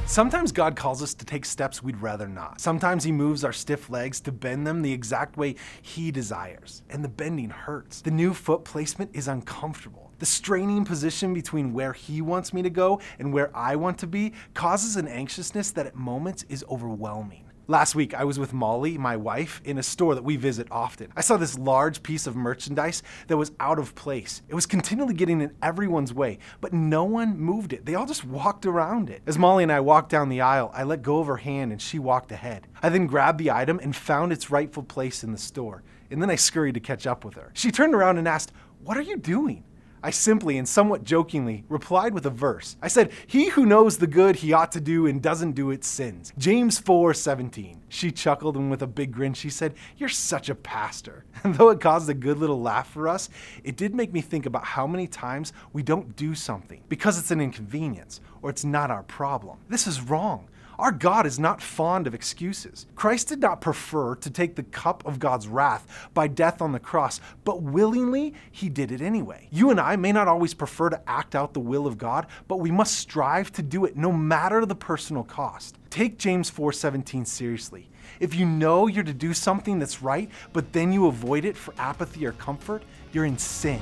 Sometimes God calls us to take steps we'd rather not. Sometimes He moves our stiff legs to bend them the exact way He desires. And the bending hurts. The new foot placement is uncomfortable. The straining position between where He wants me to go and where I want to be causes an anxiousness that at moments is overwhelming. Last week, I was with Molly, my wife, in a store that we visit often. I saw this large piece of merchandise that was out of place. It was continually getting in everyone's way, but no one moved it. They all just walked around it. As Molly and I walked down the aisle, I let go of her hand and she walked ahead. I then grabbed the item and found its rightful place in the store. And then I scurried to catch up with her. She turned around and asked, "What are you doing?" I simply and somewhat jokingly replied with a verse. I said, "He who knows the good he ought to do and doesn't do it sins." James 4:17. She chuckled and with a big grin she said, "You're such a pastor." And though it caused a good little laugh for us, it did make me think about how many times we don't do something because it's an inconvenience or it's not our problem. This is wrong. Our God is not fond of excuses. Christ did not prefer to take the cup of God's wrath by death on the cross, but willingly He did it anyway. You and I may not always prefer to act out the will of God, but we must strive to do it no matter the personal cost. Take James 4:17 seriously. If you know you're to do something that's right, but then you avoid it for apathy or comfort, you're in sin.